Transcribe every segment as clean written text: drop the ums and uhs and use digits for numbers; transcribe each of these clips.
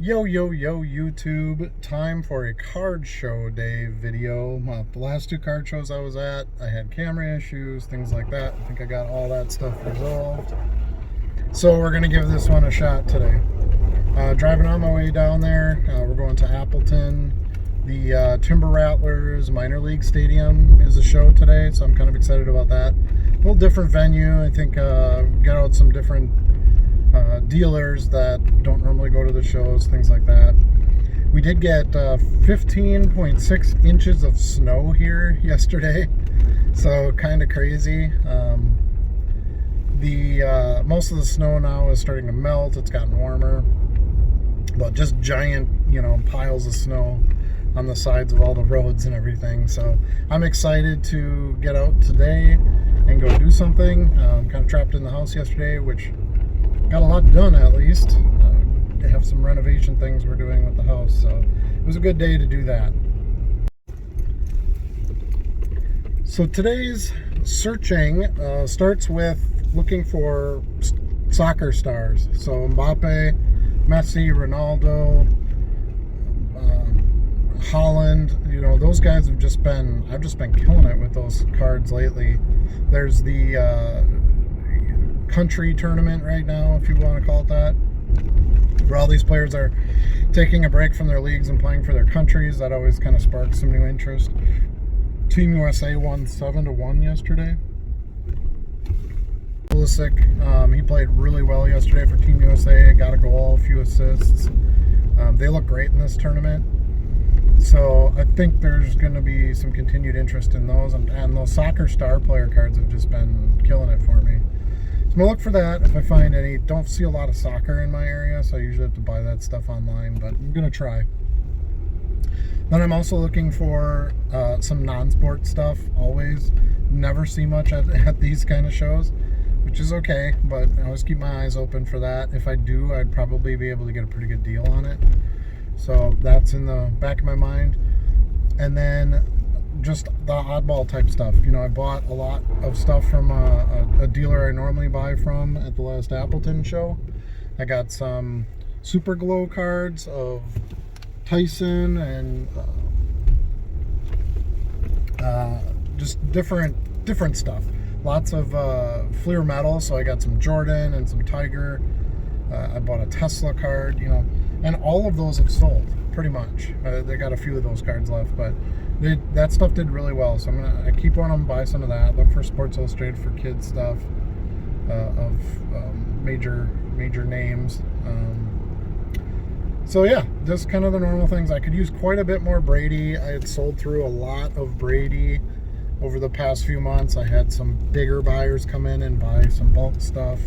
Yo, YouTube. Time for a card show day video. The last two card shows I was at, I had camera issues, things like that. I think I got all that stuff resolved. So we're going to give this one a shot today. Driving on my way down there, we're going to Appleton. The Timber Rattlers minor league stadium is a show today, so I'm kind of excited about that. A little different venue. I think got out some different dealers that don't normally go to the shows, things like that. We did get 15.6 inches of snow here yesterday, so kind of crazy. Most of the snow now is starting to melt. It's gotten warmer, but just giant, piles of snow on the sides of all the roads and everything. So I'm excited to get out today and go do something. Kind of trapped in the house yesterday, which got a lot done at least. I have some renovation things we're doing with the house, so it was a good day to do that. So today's searching starts with looking for soccer stars. So Mbappe, Messi, Ronaldo, Holland, those guys I've just been killing it with those cards lately. There's the country tournament right now, if you want to call it that, where all these players are taking a break from their leagues and playing for their countries. That always kind of sparks some new interest. Team USA won 7-1 yesterday. Pulisic, he played really well yesterday for Team USA, got a goal, a few assists. They look great in this tournament. So I think there's going to be some continued interest in those, and those soccer star player cards have just been killing it for me. So I'm going to look for that if I find any. Don't see a lot of soccer in my area, so I usually have to buy that stuff online, but I'm going to try. Then I'm also looking for some non-sport stuff, always. Never see much at these kind of shows, which is okay, but I always keep my eyes open for that. If I do, I'd probably be able to get a pretty good deal on it. So that's in the back of my mind. And then just the oddball type stuff. I bought a lot of stuff from a dealer I normally buy from at the last Appleton show. I got some Super Glow cards of Tyson and just different stuff. Lots of Fleer metal, so I got some Jordan and some Tiger. I bought a Tesla card, and all of those have sold pretty much. They got a few of those cards left, but that stuff did really well. So I keep wanting to buy some of that. Look for Sports Illustrated for kids stuff of major names. So yeah, just kind of the normal things. I could use quite a bit more Brady. I had sold through a lot of Brady over the past few months. I had some bigger buyers come in and buy some bulk stuff,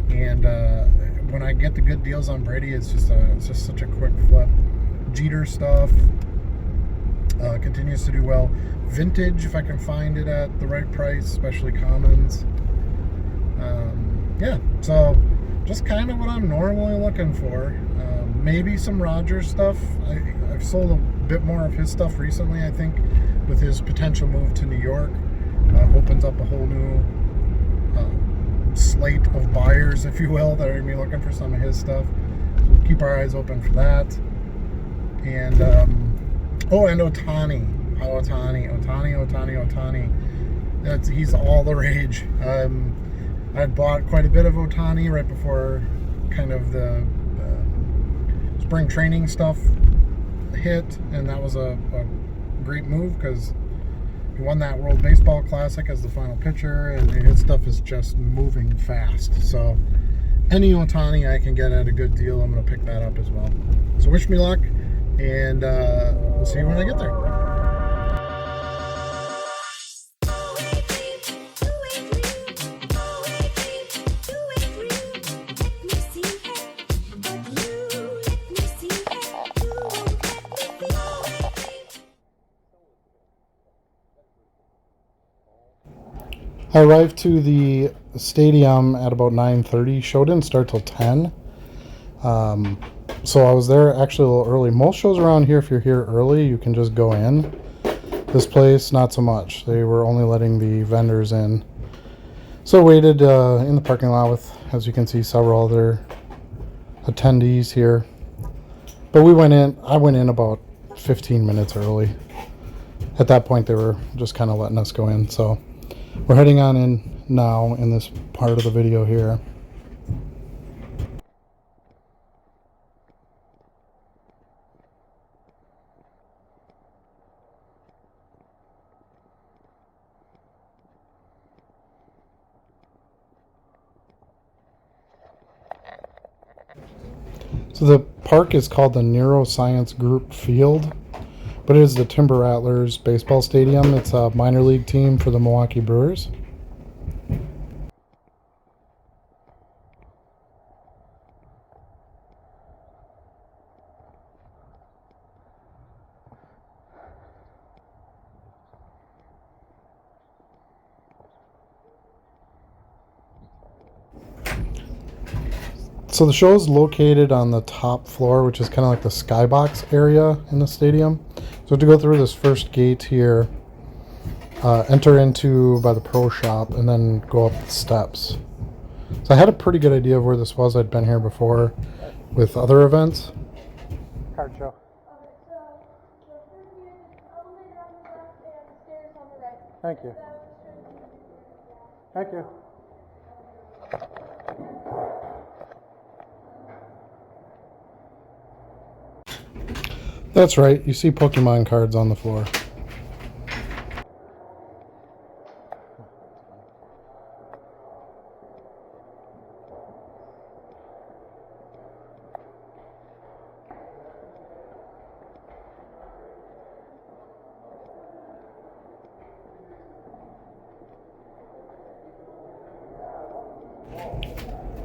and when I get the good deals on Brady, it's just such a quick flip. Jeter stuff continues to do well. Vintage, if I can find it at the right price, especially commons. Yeah, so just kind of what I'm normally looking for. Maybe some Rogers stuff. I've sold a bit more of his stuff recently, I think, with his potential move to New York. Opens up a whole new slate of buyers, if you will, that are going to be looking for some of his stuff. So we'll keep our eyes open for that. And and Ohtani. Ohtani. He's all the rage. I bought quite a bit of Ohtani right before kind of the spring training stuff hit, and that was a great move because he won that World Baseball Classic as the final pitcher, and his stuff is just moving fast. So any Ohtani I can get at a good deal, I'm going to pick that up as well. So wish me luck, and we'll see you when I get there. I arrived to the stadium at about 9:30. Show didn't start till 10. So I was there actually a little early. Most shows around here, if you're here early, you can just go in. This place, not so much. They were only letting the vendors in. So I waited in the parking lot with, as you can see, several other attendees here. But I went in about 15 minutes early. At that point, they were just kind of letting us go in. So we're heading on in now in this part of the video here. So the park is called the Neuroscience Group Field, but it is the Timber Rattlers baseball stadium. It's a minor league team for the Milwaukee Brewers. So the show is located on the top floor, which is kind of like the skybox area in the stadium. So to go through this first gate here, enter into by the pro shop, and then go up the steps. So I had a pretty good idea of where this was. I'd been here before with other events. Card show. Thank you. Thank you. That's right, you see Pokemon cards on the floor.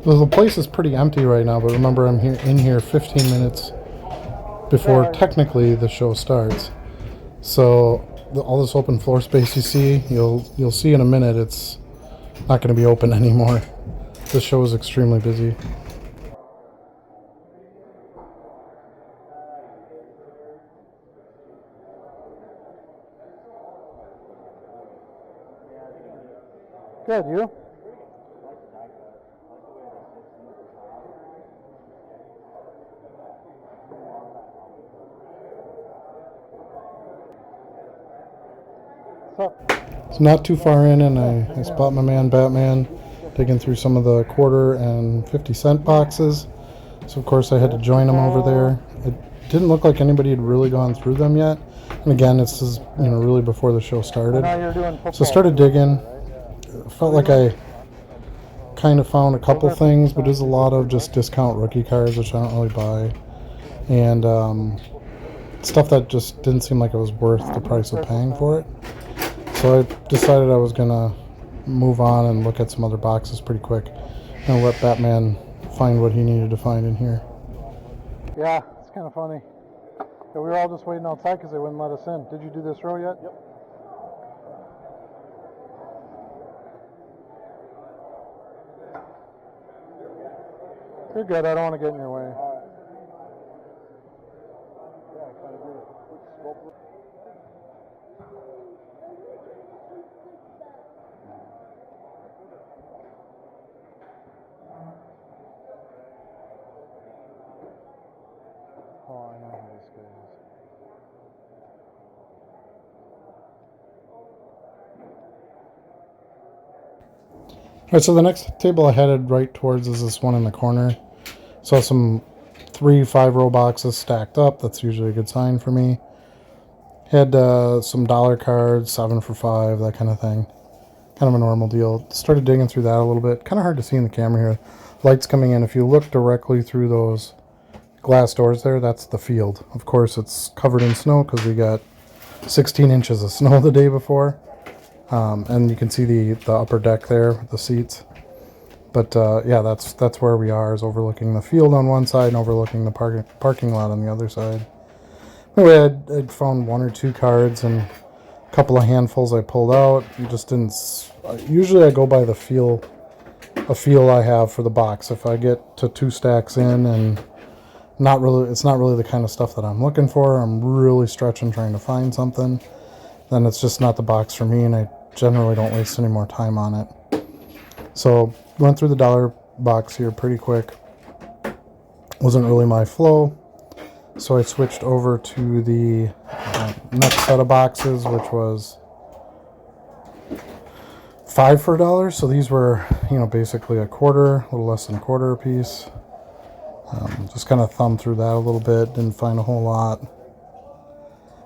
So the place is pretty empty right now, but remember I'm in here 15 minutes before technically the show starts. So all this open floor space you see, you'll see in a minute it's not going to be open anymore. This show is extremely busy. Good, you? It's not too far in, and I spot my man Batman digging through some of the quarter and 50-cent boxes. So of course I had to join him over there. It didn't look like anybody had really gone through them yet. And again, this is really before the show started. So I started digging. Felt like I kind of found a couple things, but there's a lot of just discount rookie cards, which I don't really buy, and stuff that just didn't seem like it was worth the price of paying for it. So I decided I was gonna move on and look at some other boxes pretty quick and let Batman find what he needed to find in here. Yeah, it's kind of funny. Yeah, we were all just waiting outside because they wouldn't let us in. Did you do this row yet? Yep. You're good. I don't want to get in your way. Oh, I know who this guy is. Alright, so the next table I headed right towards is this one in the corner. Saw some 3 5-row boxes stacked up. That's usually a good sign for me. Had some dollar cards, 7 for 5, that kind of thing. Kind of a normal deal. Started digging through that a little bit. Kind of hard to see in the camera here. Lights coming in. If you look directly through those glass doors there, that's the field. Of course, it's covered in snow because we got 16 inches of snow the day before. And you can see the upper deck there, the seats. But yeah, that's where we are, is overlooking the field on one side and overlooking the parking lot on the other side. Anyway, I'd found 1 or 2 cards and a couple of handfuls I pulled out. You just didn't. Usually I go by the feel I have for the box. If I get to 2 stacks in and it's not really the kind of stuff that I'm looking for, I'm really stretching trying to find something, then it's just not the box for me, and I generally don't waste any more time on it. So went through the dollar box here pretty quick. Wasn't really my flow. So I switched over to the next set of boxes, which was 5 for $1. So these were, basically a quarter, a little less than a quarter a piece. Just kind of thumbed through that a little bit, didn't find a whole lot.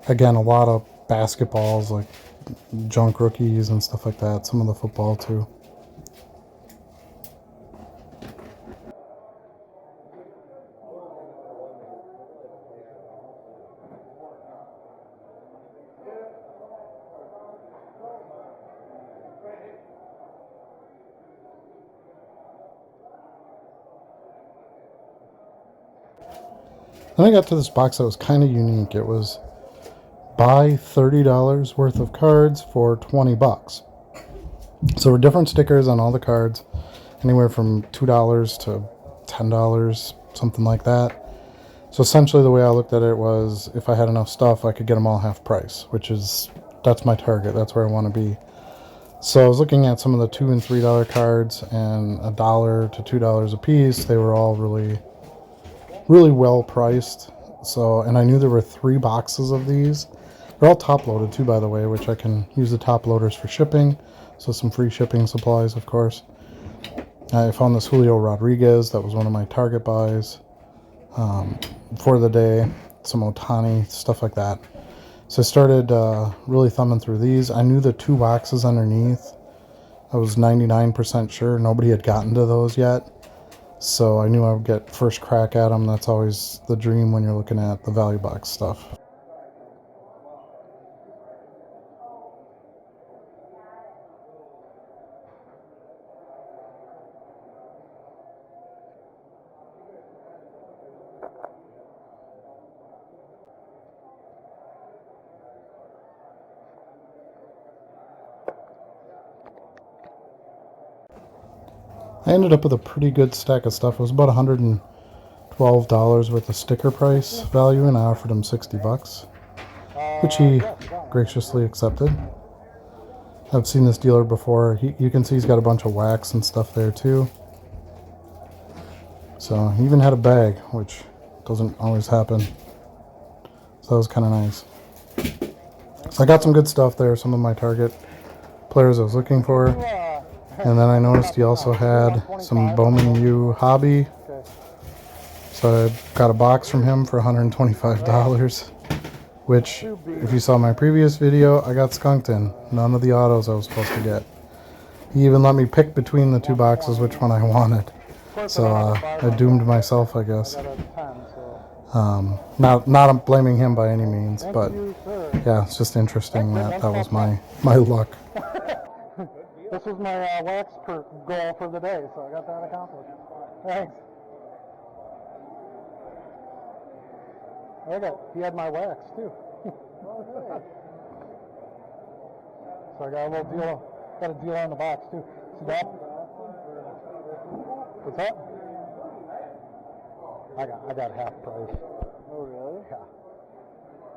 Again, a lot of basketballs, like junk rookies and stuff like that. Some of the football too. Then I got to this box that was kind of unique. It was buy $30 worth of cards for 20 bucks. So there were different stickers on all the cards, anywhere from $2 to $10, something like that. So essentially the way I looked at it was, if I had enough stuff, I could get them all half price, that's my target. That's where I want to be. So I was looking at some of the $2 and $3 cards, and $1 to $2 a piece. They were all really, really well priced. So, and I knew there were 3 boxes of these. They're all top loaded too, by the way, which I can use the top loaders for shipping. So some free shipping supplies, of course. I found this Julio Rodriguez. That was one of my target buys for the day. Some Otani, stuff like that. So I started really thumbing through these. I knew the 2 boxes underneath. I was 99% sure nobody had gotten to those yet. So I knew I would get first crack at them. That's always the dream when you're looking at the value box stuff. I ended up with a pretty good stack of stuff. It was about $112 worth of sticker price value, and I offered him 60 bucks, which he graciously accepted. I've seen this dealer before. You can see he's got a bunch of wax and stuff there too. So he even had a bag, which doesn't always happen. So that was kind of nice. So I got some good stuff there, some of my target players I was looking for. And then I noticed he also had some Bowman U hobby. So I got a box from him for $125, which, if you saw my previous video, I got skunked in. None of the autos I was supposed to get. He even let me pick between the 2 boxes which one I wanted. So I doomed myself, I guess. Not blaming him by any means, but yeah, it's just interesting that was my luck. This was my wax goal for the day, so I got that accomplished. Thanks. He had my wax too. So I got a little deal. Got a deal on the box too. See that? What's that? I got half price. Oh really? Yeah.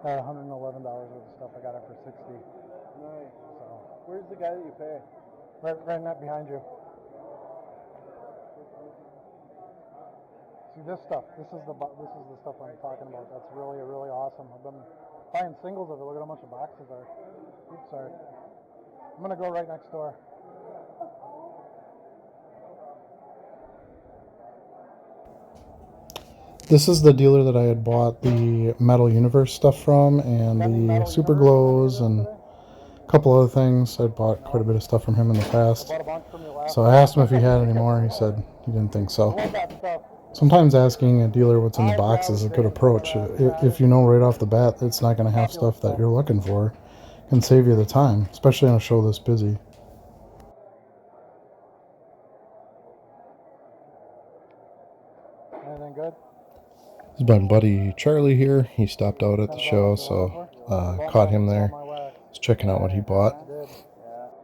I had $111 worth of stuff. I got it for $60. Nice. So where's the guy that you pay? right in that behind you. See this stuff. This is the stuff I'm talking about. That's really, really awesome. I've been buying singles of it. Look at how much the boxes are. Oops, sorry. I'm gonna go right next door. This is the dealer that I had bought the Metal Universe stuff from, and the Super Glows and a couple other things. I'd bought quite a bit of stuff from him in the past. So I asked him if he had any more. He said he didn't think so. Sometimes asking a dealer what's in the box is a good approach. If you know right off the bat that it's not going to have stuff that you're looking for, it can save you the time, especially on a show this busy. Anything good? This is my buddy Charlie here. He stopped out at the show, so caught him there. Just checking out what he bought.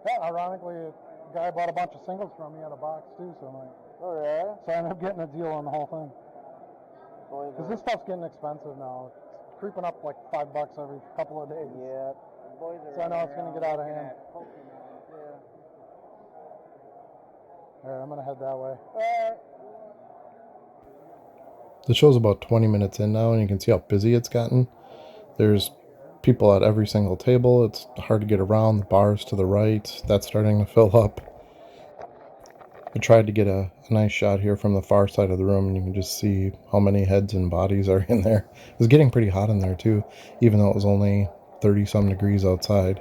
Yeah, ironically, a guy bought a bunch of singles from me in a box too, so I'm like, Oh yeah? so I ended up getting a deal on the whole thing. Because this stuff's getting expensive now. It's creeping up like $5 every couple of days. Yeah. The boys are So I know it's going to get out of hand. Yeah. Alright, I'm going to head that way. Alright. The show's about 20 minutes in now, and you can see how busy it's gotten. There's people at every single table. It's hard to get around. The bars to the right, that's starting to fill up. I tried to get a nice shot here from the far side of the room, and you can just see how many heads and bodies are in there. It was getting pretty hot in there too, even though it was only 30-some degrees outside.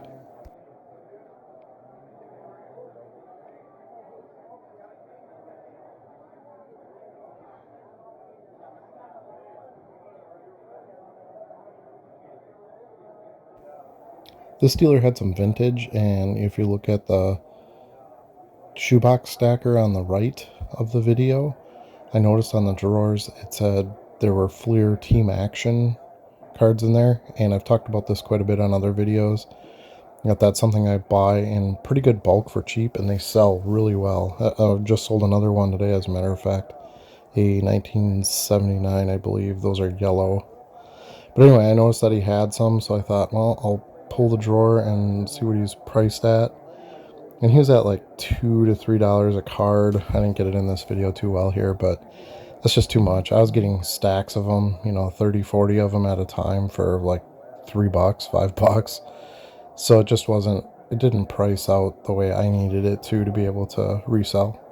This dealer had some vintage, and if you look at the shoebox stacker on the right of the video, I noticed on the drawers it said there were Fleer Team Action cards in there, and I've talked about this quite a bit on other videos. That's something I buy in pretty good bulk for cheap, and they sell really well. I just sold another one today, as a matter of fact. A 1979, I believe. Those are yellow. But anyway, I noticed that he had some, so I thought, well, I'll pull the drawer and see what he's priced at. And he was at like $2 to $3 a card. I didn't get it in this video too well here, but that's just too much. I was getting stacks of them, 30, 40 of them at a time for like $3, $5. So it didn't price out the way I needed it to be able to resell.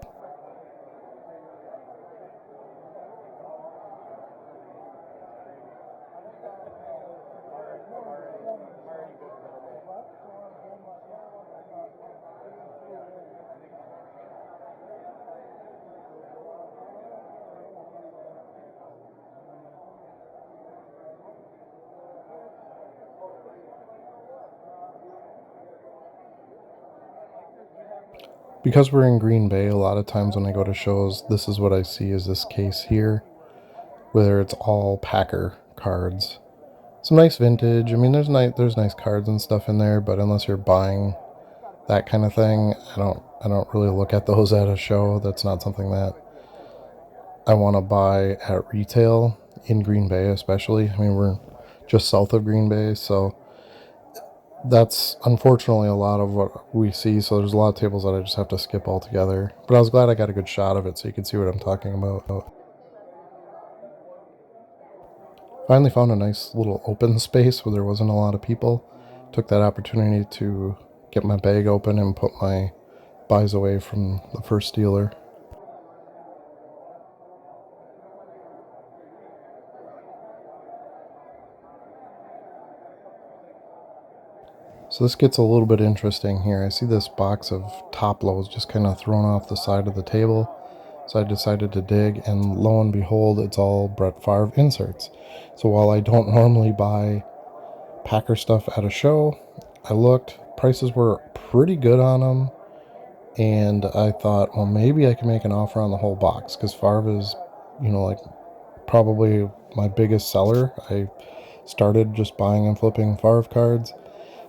Because we're in Green Bay, a lot of times when I go to shows, this is what I see is this case here, where it's all Packer cards. Some nice vintage. I mean, there's nice cards and stuff in there, but unless you're buying that kind of thing, I don't really look at those at a show. That's not something that I want to buy at retail in Green Bay, especially. I mean, we're just south of Green Bay, so that's unfortunately a lot of what we see. So there's a lot of tables that I just have to skip altogether. But I was glad I got a good shot of it so you can see what I'm talking about. Finally found a nice little open space where there wasn't a lot of people. Took that opportunity to get my bag open and put my buys away from the first dealer. So this gets a little bit interesting here. I see this box of top loads just kind of thrown off the side of the table. So I decided to dig, and lo and behold, it's all Brett Favre inserts. So while I don't normally buy Packer stuff at a show, I looked, prices were pretty good on them, and I thought, well, maybe I can make an offer on the whole box, because Favre is, like probably my biggest seller. I started just buying and flipping Favre cards.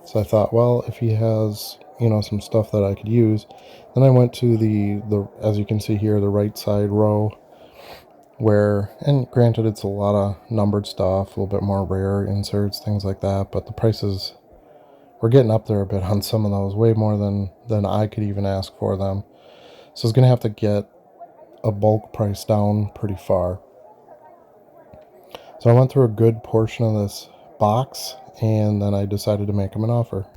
So I thought, well, if he has, some stuff that I could use. Then I went to the as you can see here, the right side row, where, and granted it's a lot of numbered stuff, a little bit more rare inserts, things like that, but the prices were getting up there a bit on some of those, way more than I could even ask for them. So I was going to have to get a bulk price down pretty far. So I went through a good portion of this box, and then I decided to make him an offer.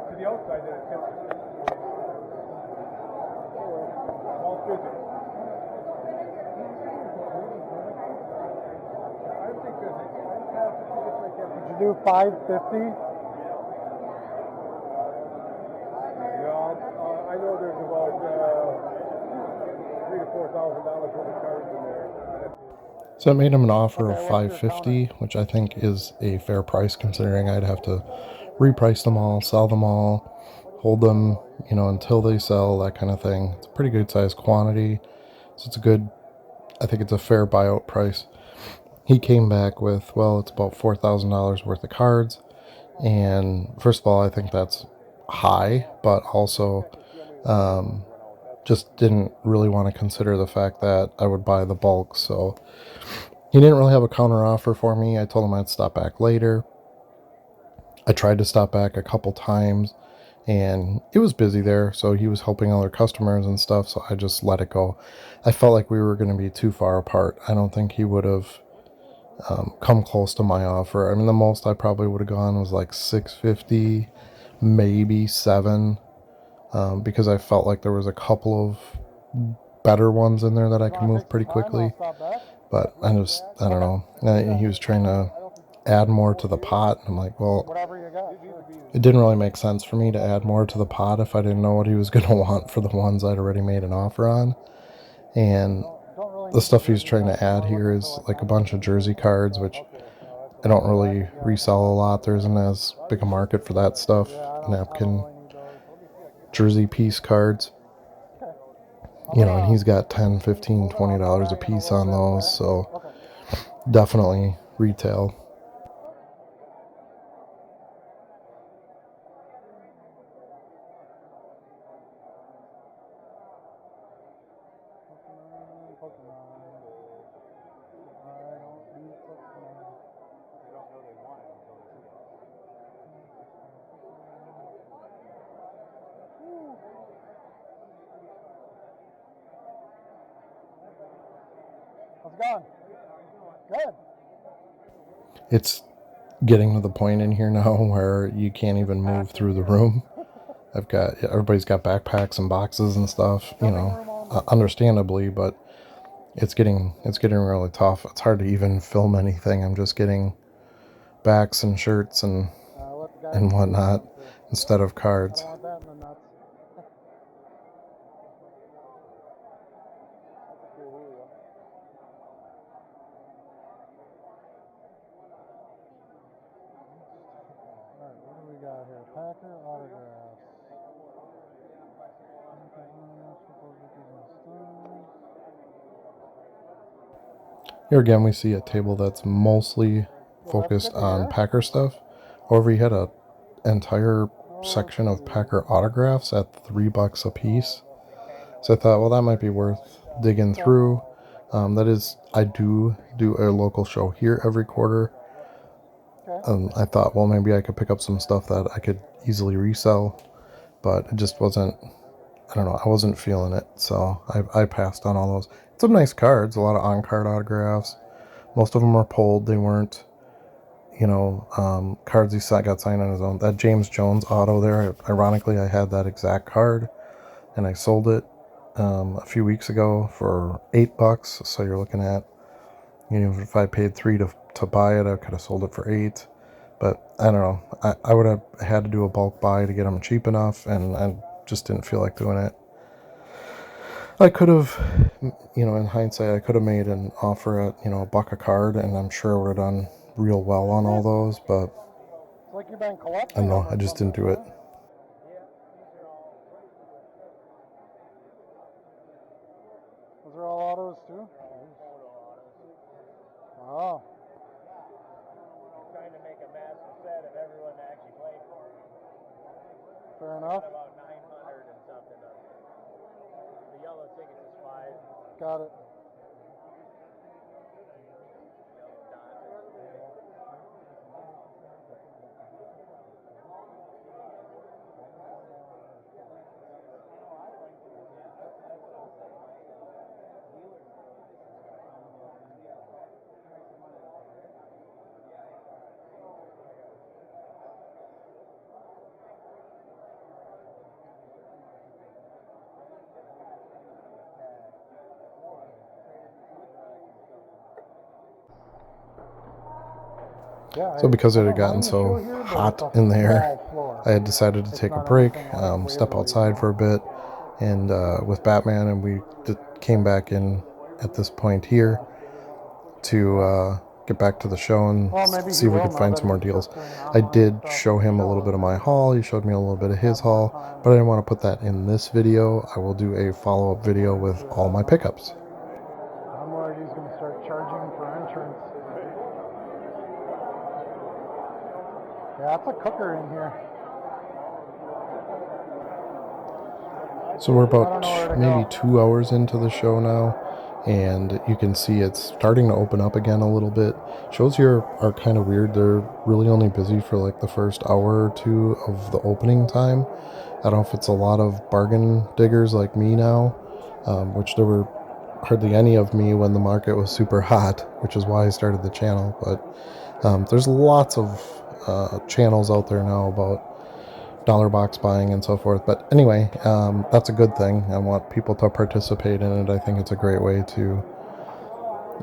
To the outside, then it's kept. All busy. I think good. Did you do 550? Yeah, I know there's about $3,000 to $4,000 worth of cards So I made him an offer of $550, which I think is a fair price considering I'd have to reprice them all, sell them all, hold them, until they sell, that kind of thing. It's a pretty good sized quantity, so I think it's a fair buyout price. He came back with, well, it's about $4,000 worth of cards, and first of all, I think that's high, but also just didn't really want to consider the fact that I would buy the bulk, so he didn't really have a counter offer for me. I told him I'd stop back later. I tried to stop back a couple times, and it was busy there, so he was helping other customers and stuff, so I just let it go. I felt like we were going to be too far apart. I don't think he would have come close to my offer. I mean, the most I probably would have gone was like $650, maybe $7, because I felt like there was a couple of better ones in there that I could move pretty quickly. But I don't know. He was trying to add more to the pot. I'm like, well, Whatever you got. it didn't really make sense for me to add more to the pot if I didn't know what he was going to want for the ones I'd already made an offer on. And the stuff he's trying to add here is like a bunch of jersey cards, which I don't really resell a lot. There isn't as big a market for that stuff. Napkin, jersey piece cards. And he's got $10, $15, $20 a piece on those, so definitely retail. How's it going? Good. It's getting to the point in here now where you can't even move through the room. Everybody's got backpacks and boxes and stuff, understandably, but it's getting really tough. It's hard to even film anything. I'm just getting backs and shirts and whatnot instead of cards. Alright, what do we got here? Packer autographs. Here again, we see a table that's mostly focused on Packer stuff. However, he had an entire section of Packer autographs at $3 a piece. So I thought, well, that might be worth digging through. I do a local show here every quarter. I thought, well, maybe I could pick up some stuff that I could easily resell, but it just wasn't, I don't know, I wasn't feeling it, so I passed on all those. Some nice cards, a lot of on-card autographs. Most of them were pulled. They weren't, cards he got signed on his own. That James Jones auto there, ironically, I had that exact card, and I sold it a few weeks ago for $8. So you're looking at, if I paid $3 to buy it, I could have sold it for $8. But I don't know. I would have had to do a bulk buy to get them cheap enough, and I just didn't feel like doing it. I could have, in hindsight, I could have made an offer at, $1 a card, and I'm sure I would have done real well on all those, but like you've been collecting. I don't know, I just didn't do it. Those are all autos too? Wow. Trying to make a massive set of everyone that actually played for him. Fair enough. About 900 and something of them. The yellow tickets is 5. Got it. So because it had gotten so hot in there, I had decided to take a break, step outside for a bit, and with Batman, and we came back in at this point here to get back to the show and Well, maybe see he if we will could now find that some more he's deals. just doing I online did stuff. show him a little bit of my haul. He showed me a little bit of his haul, but I didn't want to put that in this video. I will do a follow-up video with all my pickups. I'm worried he's going to start charging for entrance. Yeah, it's a cooker in here. So we're I don't know where about to maybe go. 2 hours into the show now, and you can see it's starting to open up again a little bit. Shows here are kind of weird. They're really only busy for like the first hour or two of the opening time. I don't know if it's a lot of bargain diggers like me now, which there were hardly any of me when the market was super hot, which is why I started the channel. But there's lots of channels out there now about dollar box buying and so forth. But anyway, that's a good thing. I want people to participate in it. I think it's a great way to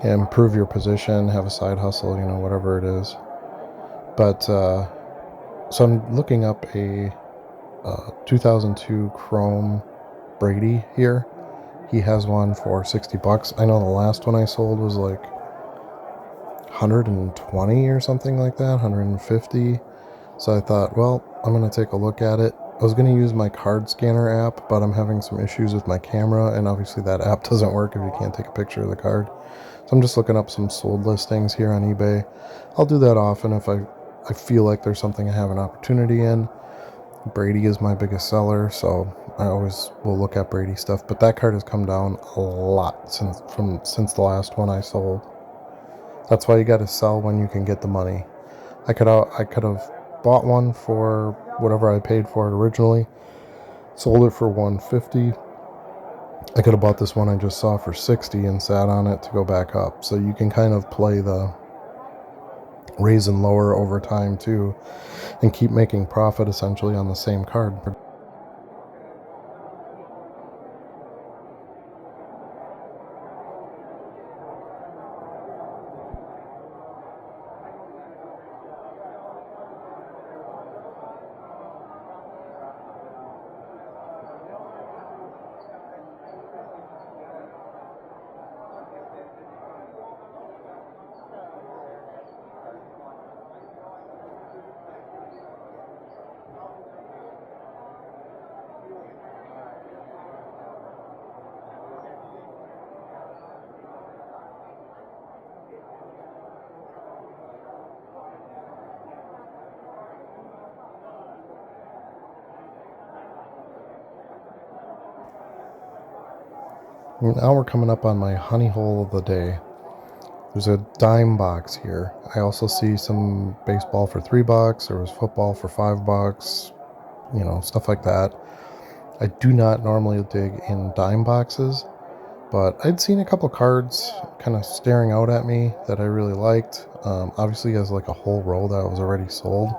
improve your position, have a side hustle, whatever it is. But so I'm looking up a 2002 Chrome Brady here. He has one for 60 bucks. I know the last one I sold was like 120 or something like that, 150. So I thought, well, I'm going to take a look at it. I was going to use my card scanner app, but I'm having some issues with my camera, and obviously that app doesn't work if you can't take a picture of the card. So I'm just looking up some sold listings here on eBay. I'll do that often if I feel like there's something I have an opportunity in. Brady is my biggest seller, so I always will look at Brady stuff. But that card has come down a lot since the last one I sold. That's why you got to sell when you can get the money. I could have bought one for whatever I paid for it originally, sold it for 150. I could have bought this one I just saw for 60 and sat on it to go back up. So you can kind of play the raise and lower over time too, and keep making profit essentially on the same card. Now we're coming up on my honey hole of the day. There's a dime box here. I also see some baseball for $3. There was football for $5. Stuff like that. I do not normally dig in dime boxes, but I'd seen a couple cards kind of staring out at me that I really liked. Obviously, he has like a whole row that was already sold,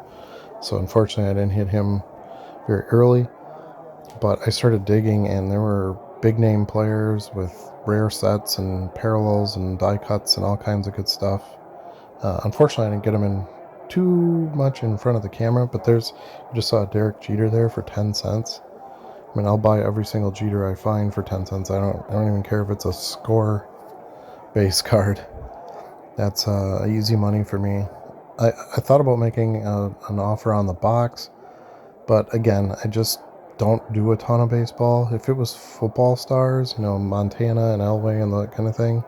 so unfortunately, I didn't hit him very early. But I started digging, and there were big name players with rare sets and parallels and die cuts and all kinds of good stuff. Unfortunately, I didn't get them in too much in front of the camera, but you just saw Derek Jeter there for 10 cents. I mean, I'll buy every single Jeter I find for 10 cents. I don't even care if it's a score base card. That's easy money for me. I thought about making an offer on the box, but again, I just don't do a ton of baseball. If it was football stars, Montana and Elway and that kind of thing,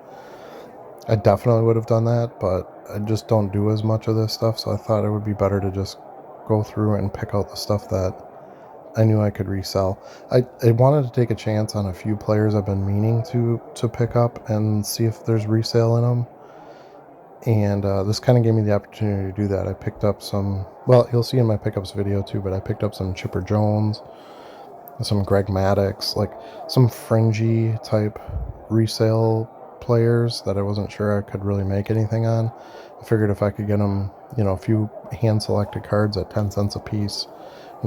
I definitely would have done that, but I just don't do as much of this stuff, so I thought it would be better to just go through and pick out the stuff that I knew I could resell. I wanted to take a chance on a few players I've been meaning to pick up and see if there's resale in them. And this kind of gave me the opportunity to do that. I picked up some, well, you'll see in my pickups video too, but I picked up some Chipper Jones, some Greg Maddux, like some fringy type resale players that I wasn't sure I could really make anything on. I figured if I could get them, a few hand selected cards at 10 cents a piece,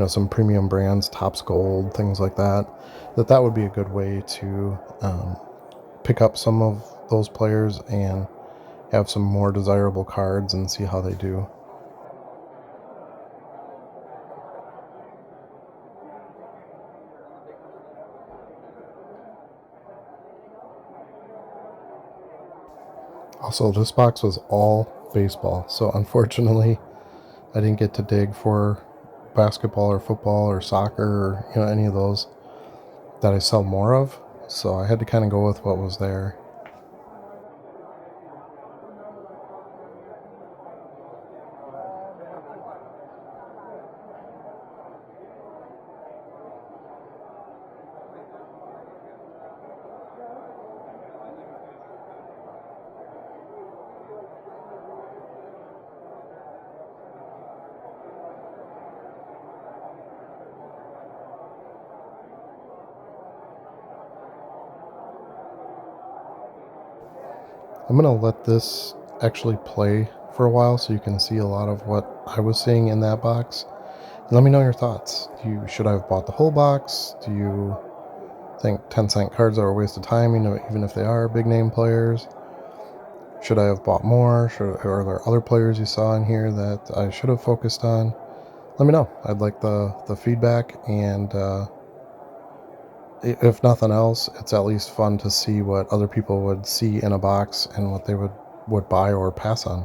some premium brands, Topps Gold, things like that, that would be a good way to pick up some of those players and have some more desirable cards and see how they do. Also, this box was all baseball, so unfortunately I didn't get to dig for basketball or football or soccer or any of those that I sell more of. So I had to kind of go with what was there. I'm going to let this actually play for a while so you can see a lot of what I was seeing in that box. And let me know your thoughts. Should I have bought the whole box? Do you think 10-cent cards are a waste of time, even if they are big name players? Should I have bought more? Are there other players you saw in here that I should have focused on? Let me know. I'd like the feedback, and if nothing else, it's at least fun to see what other people would see in a box and what they would buy or pass on.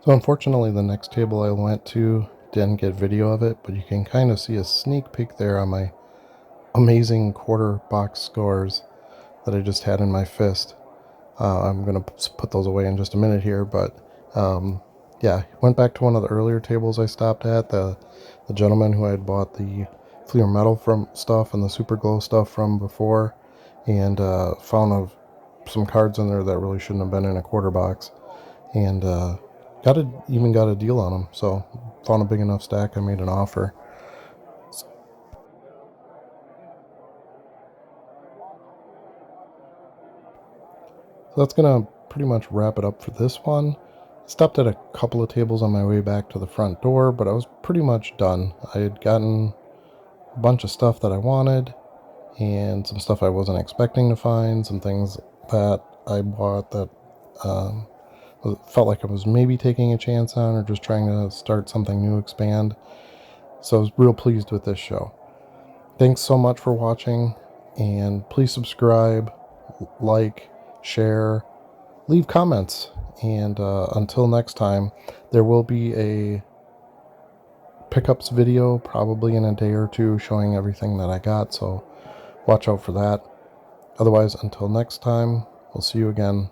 So unfortunately, the next table I went to didn't get video of it, but you can kind of see a sneak peek there on my amazing quarter box scores that I just had in my fist. I'm going to put those away in just a minute here, but yeah, went back to one of the earlier tables I stopped at, the gentleman who I had bought the Fleer Metal from stuff and the Super Glow stuff from before, and found some cards in there that really shouldn't have been in a quarter box, and even got a deal on them. So found a big enough stack, I made an offer. So that's going to pretty much wrap it up for this one. Stopped at a couple of tables on my way back to the front door, but I was pretty much done. I had gotten a bunch of stuff that I wanted and some stuff I wasn't expecting to find, some things that I bought that felt like I was maybe taking a chance on or just trying to start something new, expand. So I was real pleased with this show. Thanks so much for watching, and please subscribe, like, share, leave comments. And until next time, there will be a pickups video probably in a day or two showing everything that I got, so watch out for that. Otherwise, until next time, we'll see you again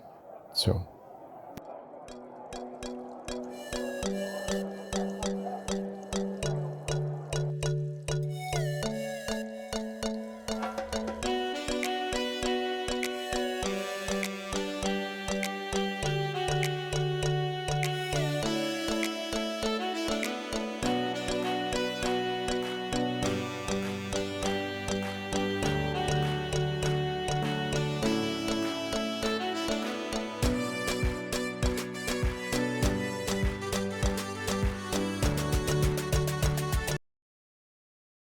soon.